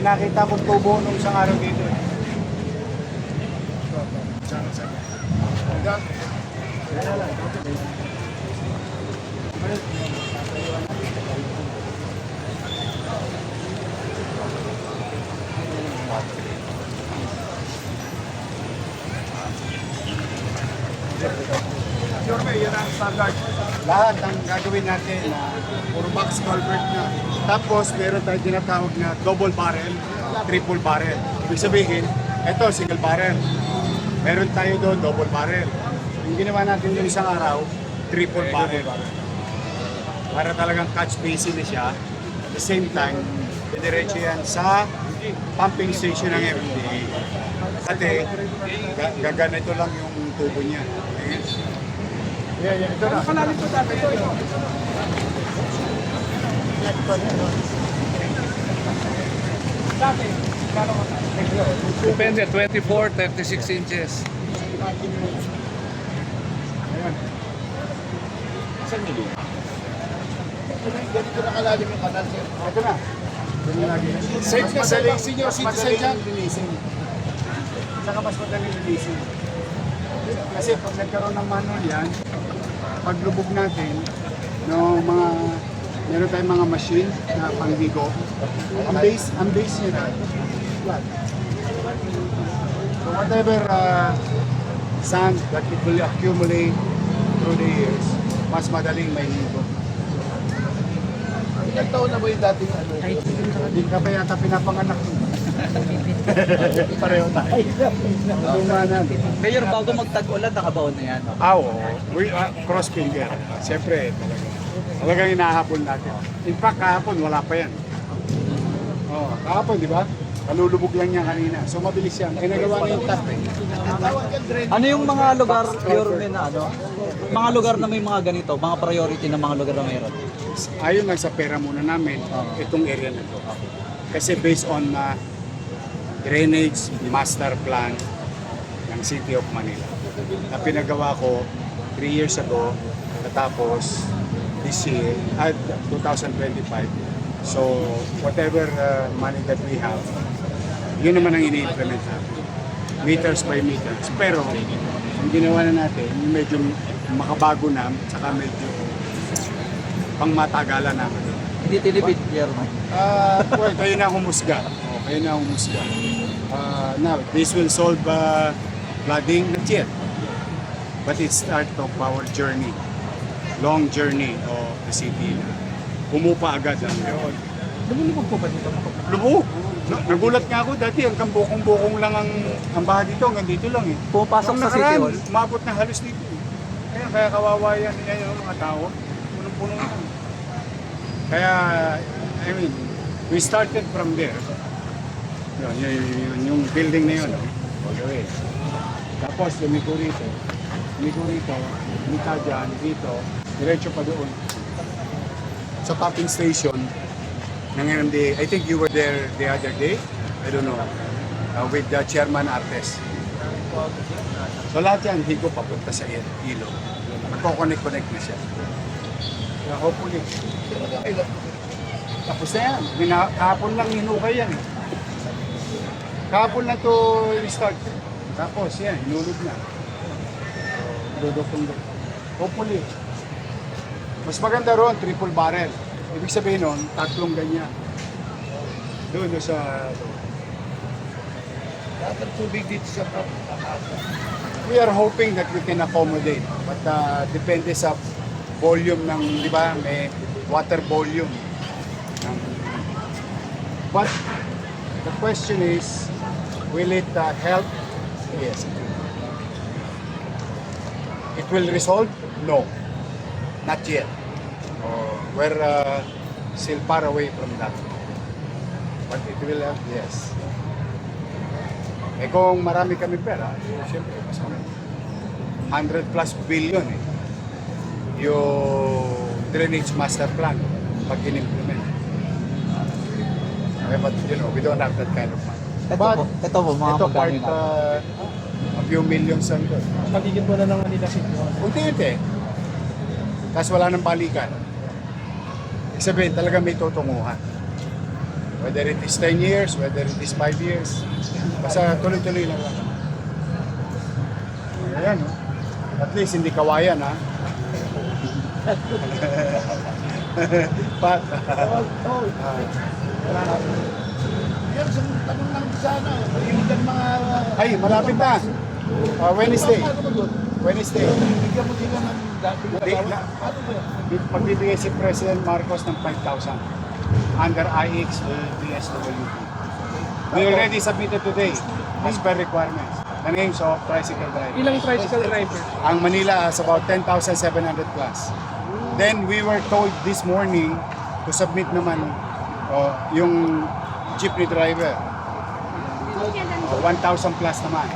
nakita kong tubo nung isang araw dito eh. Yan ang standard. Lahat ang gagawin natin na puro box culvert na. Tapos meron tayong tinatawag na double barrel, triple barrel. Ibig sabihin, ito single barrel. Meron tayo doon double barrel. Yung ginawa natin yung isang araw, triple barrel. Para talagang catch basin na siya. At the same time, diretso yan sa pumping station ng MDA. Kasi gaganito lang yung tubo niya. Ito na. Kalalim po dati. Ito. Dati, Depende, 24, 36 inches. Ayan. Saan nyo doon? Ganito na kalalim yung kanal, sir. Ito na. Safe na sa senior citizen dyan. Saka mas madaling linisin. Kasi pag nagkaroon ng manual yan, paglubog natin, no, meron tayong mga machine na pangbigo. Ang base niya na, flat. So whatever sand that it will accumulate through the years, mas madaling may ligo. Ilang taon na ba yung dating ano? Hindi ka pa yata pinapanganak. Pareho tayo. Luma na. Mayor, bago magtag-ulan, nakabaon na yan. Oo. Cross finger. Siyempre, talagang inahabol natin. In fact, kahapon, wala pa yan. Oh, kahapon, di ba? Kalulubog lang niya kanina. So, mabilis yan. Ginagawa na yung tap eh. Ano yung mga lugar, Yorme, na ano? Mga lugar na may mga ganito, mga priority na mga lugar na mayroon? Ayon lang sa pera muna namin, itong area na to. Kasi based on drainage master plan ng City of Manila na pinagawa ko 3 years ago, natapos this year at 2025. So whatever money that we have, yun naman ang ini-implement natin. Meters by meters. Pero yung ginawa na natin, yung medyo makabago na, saka medyo pangmatagalan namin. Hindi tinipid, Yorme. Well, kayo na humusga. Kayo na humusga. Now, this will solve flooding, not yet. But it's start of our journey. Long journey of the city. Pumupa agad ang yun. Lumulubog po ba dito? Lubog! Nagulat nga ako dati, hanggang bukong-bukong lang ang baha dito, hanggang dito lang eh. Pumapasok Nung sa City nakaraan, Hall? umabot na halos dito. Kaya kawawa yan yung mga tao. Punong-puno yan. Kaya, I mean, we started from there. Yung building na yun. All the way. Tapos, lumiko rito, lumika dyan, dito, diretso pa doon. Sa pumping station ng MMDA. I think you were there the other day. I don't know. With the Chairman Artes. So lahat yan, higo papunta sa ilog. Magkoconnect-connect na siya. Kaya hopefully. Tapos na yan. Kahapon lang hinukay yan. Kahapon na to start. Tapos yan, hinulog na. Dudok-dudok. Hopefully. Mas maganda ron, triple barrel. Ibig sabihin nun, tatlong ganyan. Doon sa... Lahat ng tubig dito sa top. We are hoping that we can accommodate. But depende sa volume ng, di ba, may water volume. But the question is, will it help? Yes. It will resolve? No. Not yet. We're still far away from that. But it will help, yes. Eh kung marami kami pera, siyempre, mas marami. 100 plus billion eh. Yung drainage master plan pag in-implement. Okay, but you know, we don't have that kind of money. Ito po, mga Ito magkano part, yun natin? a few millions ang doon. Paligid mo na ng Manila City. Unti-unti. Tapos wala nang balikan. Ibig sabihin, talaga may tutunguhan. Whether it is 10 years, whether it is 5 years. Basta tuloy-tuloy lang. Ayan, no? At least hindi kawayan, ha? Pat. Yan, sa tanong lang sana. Yung mga... Ay, malapit na. Wednesday. Ano ba doon? Wednesday. Bigyan mo sila ng dati na Di- tawag. na- Ano ba yan? Magbibigay si President Marcos ng 5,000 under IX DSWD. We already submitted today as per requirements. The names of tricycle drivers. Ilang tricycle driver? Ang Manila has about 10,700 plus. Then we were told this morning to submit naman yung jeepney driver. 1,000 plus naman.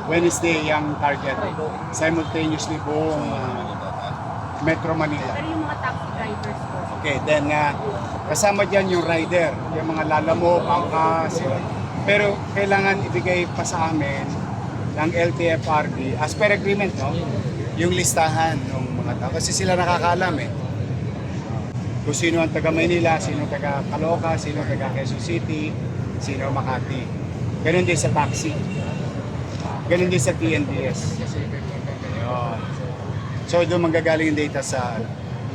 Wednesday yung target. Simultaneously buong Metro Manila. Pero yung mga taxi drivers po. Okay, then kasama dyan yung rider, yung mga lalamog, angkas. Pero kailangan ibigay pa sa amin ng LTFRB as per agreement, no? Yung listahan ng mga tao. Kasi sila nakakaalam eh. Kung sino ang taga Maynila, sino taga Caloocan, sino taga Quezon City, sino Makati. Ganon din sa taxi. Ganon din sa TNDS. Yun. So doon manggagaling yung data sa...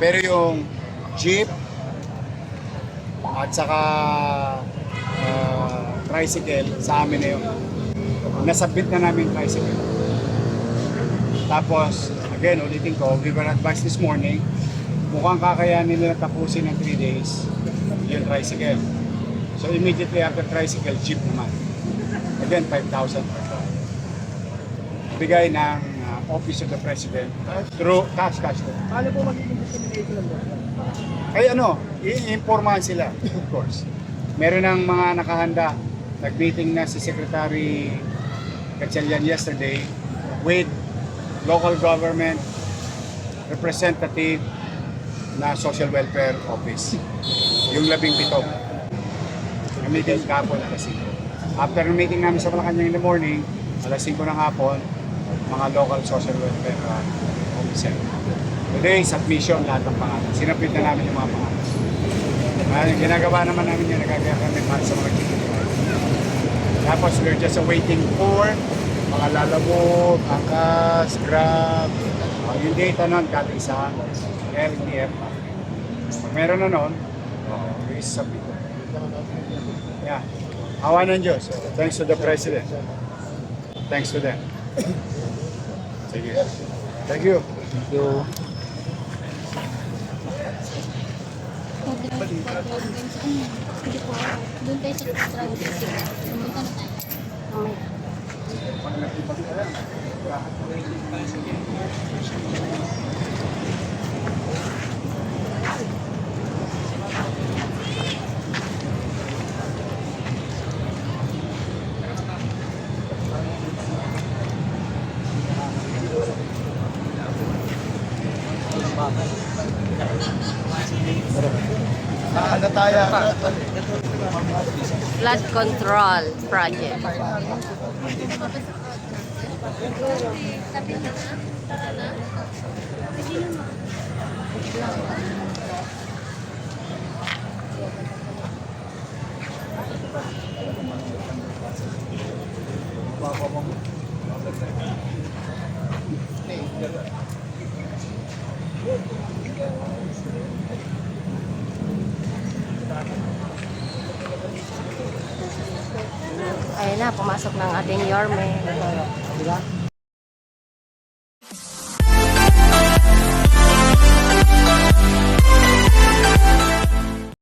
Pero yung jeep at saka tricycle, sa amin na yun. Nasabit na namin tricycle. Tapos, again, ulitin ko, we were advised this morning, mukhang kakayanin nila tapusin ng 3 days yung tricycle. So immediately after tricycle, jeep naman. Again, 5,000 per car. Bigay ng Office of the President through cash. Paano po magiging dissemination ng Ay ano, i-informahan sila, of course. Meron ng mga nakahanda. Nag-meeting na si Secretary Gatchalian yesterday with local government representative na Social Welfare Office. Yung 17. Meeting kahapon alas 5. After ng meeting namin sa Malacanang in the morning, alas 5 ng hapon, mga local social welfare officer. Today, submission lahat ng pangalan. Sinapit na namin yung mga pangalan. Ginagawa naman namin yung nagagawa kami para sa mga kikita. Tapos we're just waiting for mga lalabog, angkas, grab, yung data nun galing sa LTF. Pag meron na nun, we submit. Yeah. Awa ng Diyos. Thanks to the President. Thanks to them. Sige. Thank you. Thank you. Hindi po. Doon tayo sa traffic. Pumunta na tayo. Mamaya. Ano tayo? Flood control project. Ayun na, pumasok ng ating Yorme.